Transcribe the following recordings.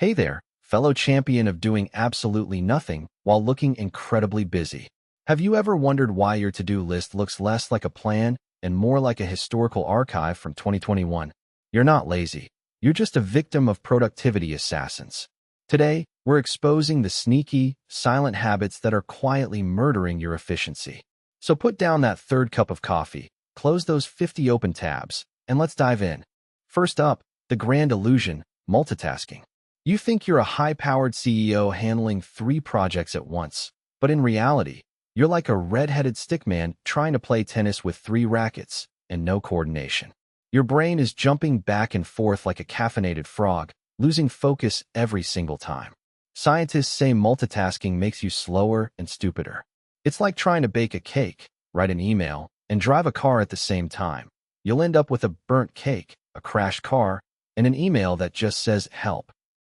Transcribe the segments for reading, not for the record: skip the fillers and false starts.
Hey there, fellow champion of doing absolutely nothing while looking incredibly busy. Have you ever wondered why your to-do list looks less like a plan and more like a historical archive from 2021? You're not lazy. You're just a victim of productivity assassins. Today, we're exposing the sneaky, silent habits that are quietly murdering your efficiency. So put down that third cup of coffee, close those 50 open tabs, and let's dive in. First up, the grand illusion, multitasking. You think you're a high-powered CEO handling 3 projects at once, but in reality, you're like a red-headed stickman trying to play tennis with 3 rackets and no coordination. Your brain is jumping back and forth like a caffeinated frog, losing focus every single time. Scientists say multitasking makes you slower and stupider. It's like trying to bake a cake, write an email, and drive a car at the same time. You'll end up with a burnt cake, a crashed car, and an email that just says help.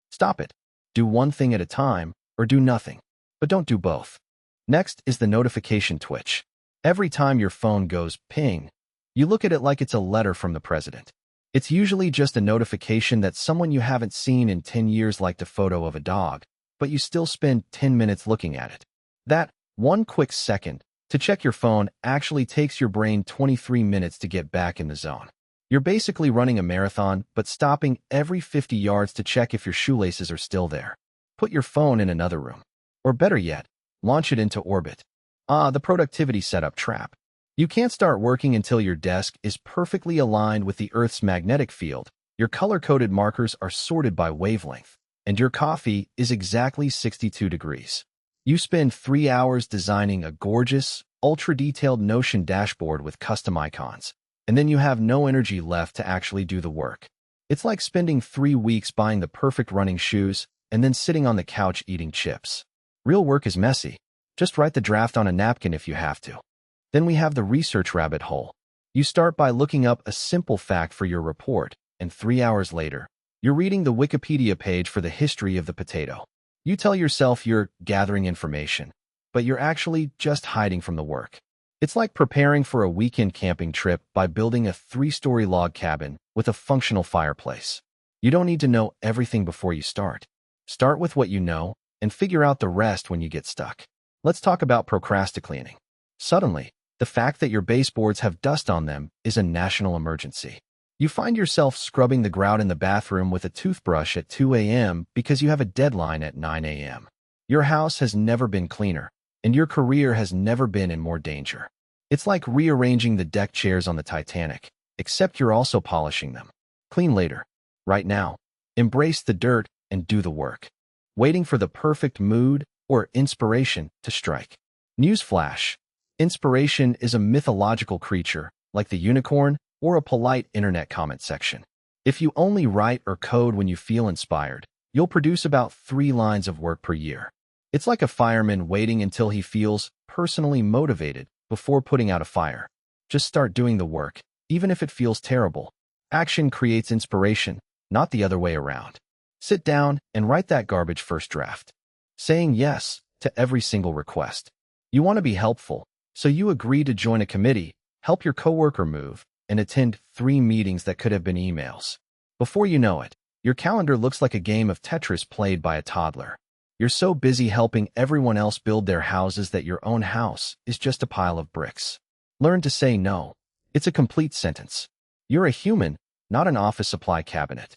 Stop it. Do one thing at a time, or do nothing. But don't do both. Next is the notification twitch. Every time your phone goes ping, you look at it like it's a letter from the president. It's usually just a notification that someone you haven't seen in 10 years liked a photo of a dog, but you still spend 10 minutes looking at it. That one quick second to check your phone actually takes your brain 23 minutes to get back in the zone. You're basically running a marathon, but stopping every 50 yards to check if your shoelaces are still there. Put your phone in another room. Or better yet, launch it into orbit. The productivity setup trap. You can't start working until your desk is perfectly aligned with the Earth's magnetic field, your color-coded markers are sorted by wavelength, and your coffee is exactly 62 degrees. You spend 3 hours designing a gorgeous, ultra-detailed Notion dashboard with custom icons, and then you have no energy left to actually do the work. It's like spending 3 weeks buying the perfect running shoes and then sitting on the couch eating chips. Real work is messy. Just write the draft on a napkin if you have to. Then we have the research rabbit hole. You start by looking up a simple fact for your report, and 3 hours later, you're reading the Wikipedia page for the history of the potato. You tell yourself you're gathering information, but you're actually just hiding from the work. It's like preparing for a weekend camping trip by building a 3-story log cabin with a functional fireplace. You don't need to know everything before you start. Start with what you know and figure out the rest when you get stuck. Let's talk about procrastinating. Suddenly, the fact that your baseboards have dust on them is a national emergency. You find yourself scrubbing the grout in the bathroom with a toothbrush at 2 a.m. because you have a deadline at 9 a.m. Your house has never been cleaner, and your career has never been in more danger. It's like rearranging the deck chairs on the Titanic, except you're also polishing them. Clean later. Right now. Embrace the dirt and do the work. Waiting for the perfect mood or inspiration to strike. Newsflash. Inspiration is a mythological creature, like the unicorn or a polite internet comment section. If you only write or code when you feel inspired, you'll produce about 3 lines of work per year. It's like a fireman waiting until he feels personally motivated before putting out a fire. Just start doing the work, even if it feels terrible. Action creates inspiration, not the other way around. Sit down and write that garbage first draft. Saying yes to every single request. You want to be helpful, so you agree to join a committee, help your coworker move, and attend 3 meetings that could have been emails. Before you know it, your calendar looks like a game of Tetris played by a toddler. You're so busy helping everyone else build their houses that your own house is just a pile of bricks. Learn to say no. It's a complete sentence. You're a human, not an office supply cabinet.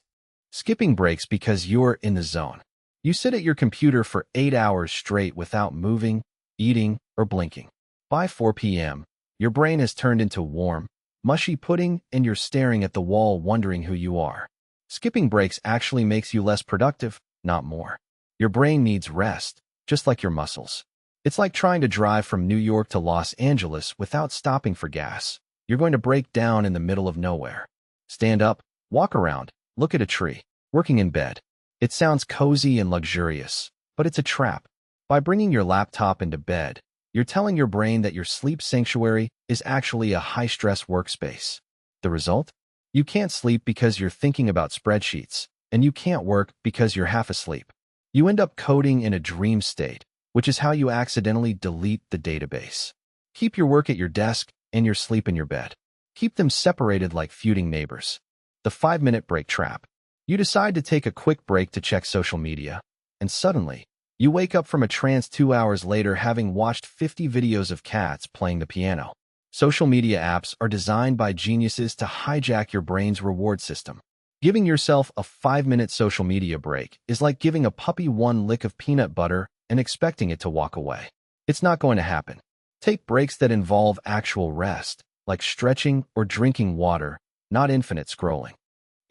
Skipping breaks because you're in the zone. You sit at your computer for 8 hours straight without moving, eating, or blinking. By 4 p.m., your brain has turned into warm, mushy pudding and you're staring at the wall wondering who you are. Skipping breaks actually makes you less productive, not more. Your brain needs rest, just like your muscles. It's like trying to drive from New York to Los Angeles without stopping for gas. You're going to break down in the middle of nowhere. Stand up, walk around, look at a tree, working in bed. It sounds cozy and luxurious, but it's a trap. By bringing your laptop into bed, you're telling your brain that your sleep sanctuary is actually a high-stress workspace. The result? You can't sleep because you're thinking about spreadsheets, and you can't work because you're half asleep. You end up coding in a dream state, which is how you accidentally delete the database. Keep your work at your desk and your sleep in your bed. Keep them separated like feuding neighbors. The 5-minute break trap. You decide to take a quick break to check social media, and suddenly, you wake up from a trance 2 hours later having watched 50 videos of cats playing the piano. Social media apps are designed by geniuses to hijack your brain's reward system. Giving yourself a 5-minute social media break is like giving a puppy one lick of peanut butter and expecting it to walk away. It's not going to happen. Take breaks that involve actual rest, like stretching or drinking water, not infinite scrolling.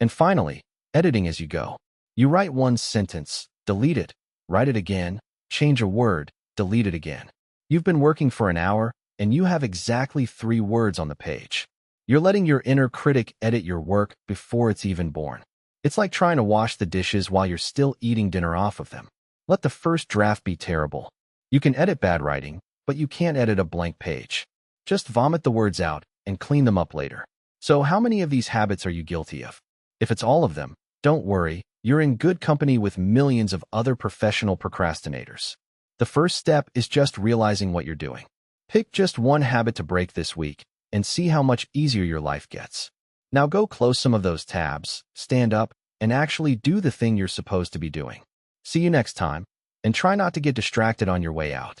And finally, editing as you go. You write one sentence, delete it, write it again, change a word, delete it again. You've been working for an hour, and you have exactly 3 words on the page. You're letting your inner critic edit your work before it's even born. It's like trying to wash the dishes while you're still eating dinner off of them. Let the first draft be terrible. You can edit bad writing, but you can't edit a blank page. Just vomit the words out and clean them up later. So how many of these habits are you guilty of? If it's all of them, don't worry, you're in good company with millions of other professional procrastinators. The first step is just realizing what you're doing. Pick just one habit to break this week and see how much easier your life gets. Now go close some of those tabs, stand up, and actually do the thing you're supposed to be doing. See you next time, and try not to get distracted on your way out.